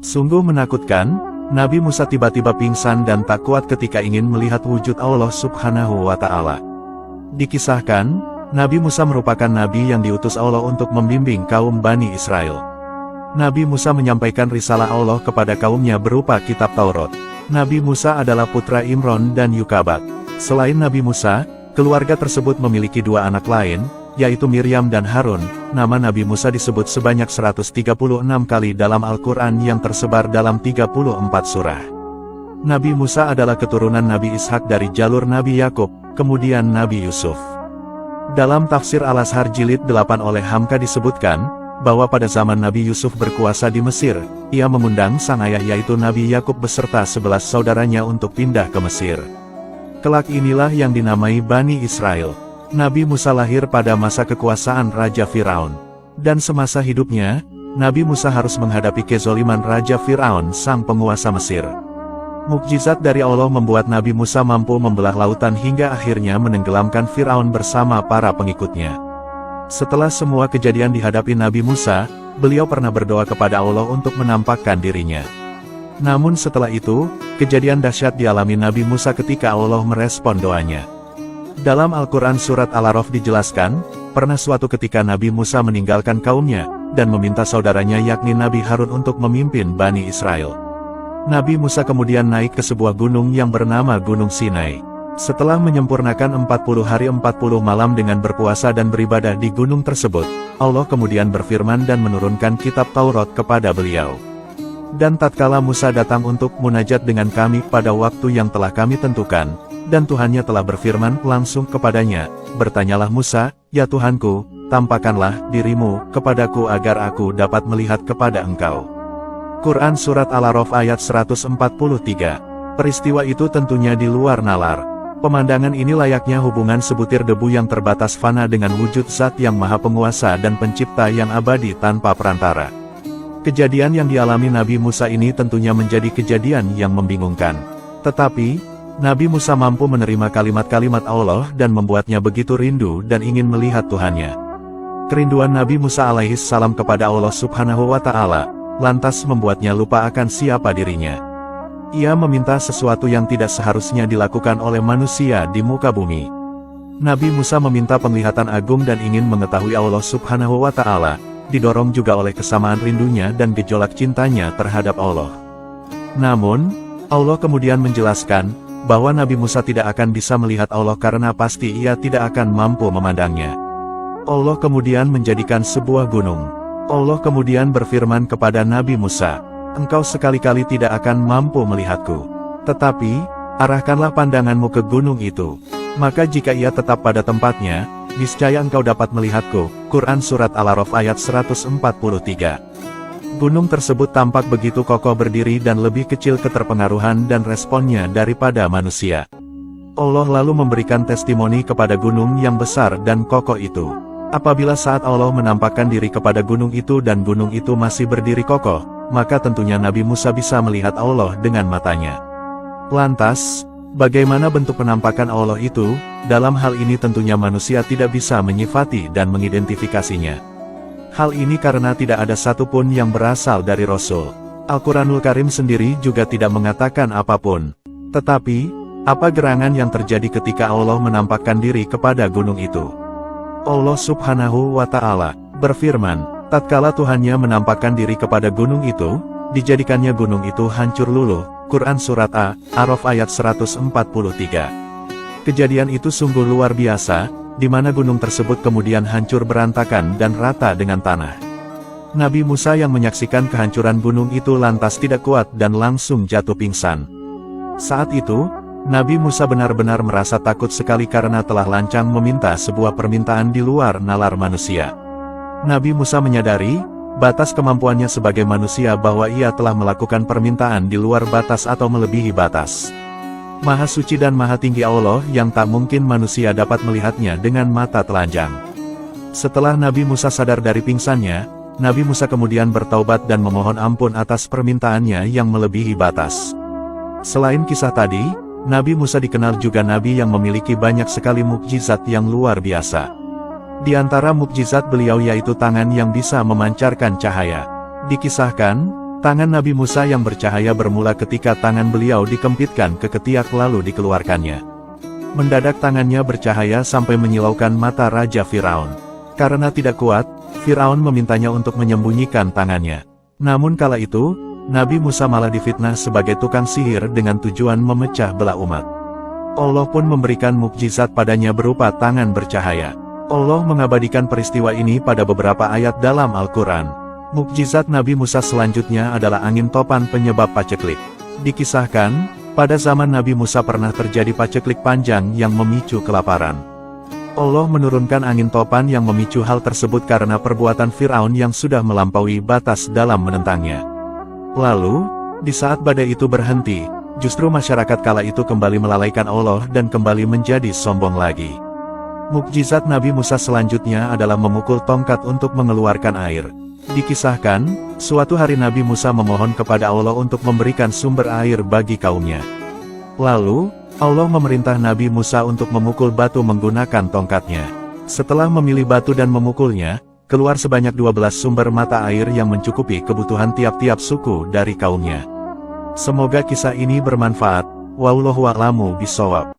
Sungguh menakutkan, Nabi Musa tiba-tiba pingsan dan tak kuat ketika ingin melihat wujud Allah Subhanahu wa Ta'ala. Dikisahkan, Nabi Musa merupakan nabi yang diutus Allah untuk membimbing kaum Bani Israel. Nabi Musa menyampaikan risalah Allah kepada kaumnya berupa kitab Taurat. Nabi Musa adalah putra Imron dan Yukabat. Selain Nabi Musa, keluarga tersebut memiliki dua anak lain, yaitu Miriam dan Harun. Nama Nabi Musa disebut sebanyak 136 kali dalam Al-Quran yang tersebar dalam 34 surah. Nabi Musa adalah keturunan Nabi Ishak dari jalur Nabi Yakub, kemudian Nabi Yusuf. Dalam tafsir Al-Azhar jilid 8 oleh Hamka disebutkan, bahwa pada zaman Nabi Yusuf berkuasa di Mesir, ia mengundang sang ayah yaitu Nabi Yakub beserta 11 saudaranya untuk pindah ke Mesir. Kelak inilah yang dinamai Bani Israel. Nabi Musa lahir pada masa kekuasaan Raja Firaun. Dan semasa hidupnya, Nabi Musa harus menghadapi kezoliman Raja Firaun sang penguasa Mesir. Mukjizat dari Allah membuat Nabi Musa mampu membelah lautan hingga akhirnya menenggelamkan Firaun bersama para pengikutnya. Setelah semua kejadian dihadapi Nabi Musa, beliau pernah berdoa kepada Allah untuk menampakkan dirinya. Namun setelah itu, kejadian dahsyat dialami Nabi Musa ketika Allah merespon doanya. Dalam Al-Quran Surat Al-A'raf dijelaskan, pernah suatu ketika Nabi Musa meninggalkan kaumnya, dan meminta saudaranya yakni Nabi Harun untuk memimpin Bani Israel. Nabi Musa kemudian naik ke sebuah gunung yang bernama Gunung Sinai. Setelah menyempurnakan 40 hari 40 malam dengan berpuasa dan beribadah di gunung tersebut, Allah kemudian berfirman dan menurunkan kitab Taurat kepada beliau. Dan tatkala Musa datang untuk munajat dengan kami pada waktu yang telah kami tentukan, dan Tuhannya telah berfirman langsung kepadanya, bertanyalah Musa, ya Tuhanku, tampakkanlah dirimu kepadaku agar aku dapat melihat kepada engkau. Quran Surat Al-A'raf ayat 143. Peristiwa itu tentunya di luar nalar. Pemandangan ini layaknya hubungan sebutir debu yang terbatas fana dengan wujud Zat yang Maha Penguasa dan Pencipta yang abadi tanpa perantara. Kejadian yang dialami Nabi Musa ini tentunya menjadi kejadian yang membingungkan. Tetapi, Nabi Musa mampu menerima kalimat-kalimat Allah dan membuatnya begitu rindu dan ingin melihat Tuhannya. Kerinduan Nabi Musa alaihissalam kepada Allah Subhanahu wa Ta'ala, lantas membuatnya lupa akan siapa dirinya. Ia meminta sesuatu yang tidak seharusnya dilakukan oleh manusia di muka bumi. Nabi Musa meminta penglihatan agung dan ingin mengetahui Allah Subhanahu wa Ta'ala, didorong juga oleh kesamaan rindunya dan gejolak cintanya terhadap Allah. Namun, Allah kemudian menjelaskan, bahwa Nabi Musa tidak akan bisa melihat Allah karena pasti ia tidak akan mampu memandangnya. Allah kemudian menjadikan sebuah gunung. Allah kemudian berfirman kepada Nabi Musa, engkau sekali-kali tidak akan mampu melihatku. Tetapi, arahkanlah pandanganmu ke gunung itu. Maka jika ia tetap pada tempatnya, niscaya engkau dapat melihatku. Quran Surat Al-A'raf ayat 143. Gunung tersebut tampak begitu kokoh berdiri dan lebih kecil keterpengaruhan dan responnya daripada manusia. Allah lalu memberikan testimoni kepada gunung yang besar dan kokoh itu. Apabila saat Allah menampakkan diri kepada gunung itu dan gunung itu masih berdiri kokoh, maka tentunya Nabi Musa bisa melihat Allah dengan matanya. Lantas, bagaimana bentuk penampakan Allah itu? Dalam hal ini tentunya manusia tidak bisa menyifati dan mengidentifikasinya. Hal ini karena tidak ada satupun yang berasal dari Rasul. Al-Quranul Karim sendiri juga tidak mengatakan apapun. Tetapi, apa gerangan yang terjadi ketika Allah menampakkan diri kepada gunung itu? Allah Subhanahu wa Ta'ala berfirman, tatkala Tuhannya menampakkan diri kepada gunung itu, dijadikannya gunung itu hancur luluh. Quran Surat Al-A'raf ayat 143. Kejadian itu sungguh luar biasa, di mana gunung tersebut kemudian hancur berantakan dan rata dengan tanah. Nabi Musa yang menyaksikan kehancuran gunung itu lantas tidak kuat dan langsung jatuh pingsan. Saat itu, Nabi Musa benar-benar merasa takut sekali karena telah lancang meminta sebuah permintaan di luar nalar manusia. Nabi Musa menyadari batas kemampuannya sebagai manusia bahwa ia telah melakukan permintaan di luar batas atau melebihi batas. Maha suci dan maha tinggi Allah yang tak mungkin manusia dapat melihatnya dengan mata telanjang. Setelah Nabi Musa sadar dari pingsannya, Nabi Musa kemudian bertaubat dan memohon ampun atas permintaannya yang melebihi batas. Selain kisah tadi, Nabi Musa dikenal juga Nabi yang memiliki banyak sekali mukjizat yang luar biasa. Di antara mukjizat beliau yaitu tangan yang bisa memancarkan cahaya. Dikisahkan, Tangan Nabi Musa yang bercahaya bermula ketika tangan beliau dikempitkan ke ketiak lalu dikeluarkannya. Mendadak tangannya bercahaya sampai menyilaukan mata Raja Firaun. Karena tidak kuat, Firaun memintanya untuk menyembunyikan tangannya. Namun kala itu, Nabi Musa malah difitnah sebagai tukang sihir dengan tujuan memecah belah umat. Allah pun memberikan mukjizat padanya berupa tangan bercahaya. Allah mengabadikan peristiwa ini pada beberapa ayat dalam Al-Quran. Mukjizat Nabi Musa selanjutnya adalah angin topan penyebab paceklik. Dikisahkan, pada zaman Nabi Musa pernah terjadi paceklik panjang yang memicu kelaparan. Allah menurunkan angin topan yang memicu hal tersebut karena perbuatan Firaun yang sudah melampaui batas dalam menentangnya. Lalu, di saat badai itu berhenti, justru masyarakat kala itu kembali melalaikan Allah dan kembali menjadi sombong lagi. Mukjizat Nabi Musa selanjutnya adalah memukul tongkat untuk mengeluarkan air. Dikisahkan, suatu hari Nabi Musa memohon kepada Allah untuk memberikan sumber air bagi kaumnya. Lalu, Allah memerintah Nabi Musa untuk memukul batu menggunakan tongkatnya. Setelah memilih batu dan memukulnya, keluar sebanyak 12 sumber mata air yang mencukupi kebutuhan tiap-tiap suku dari kaumnya. Semoga kisah ini bermanfaat. Wallahu a'lamu bishawab.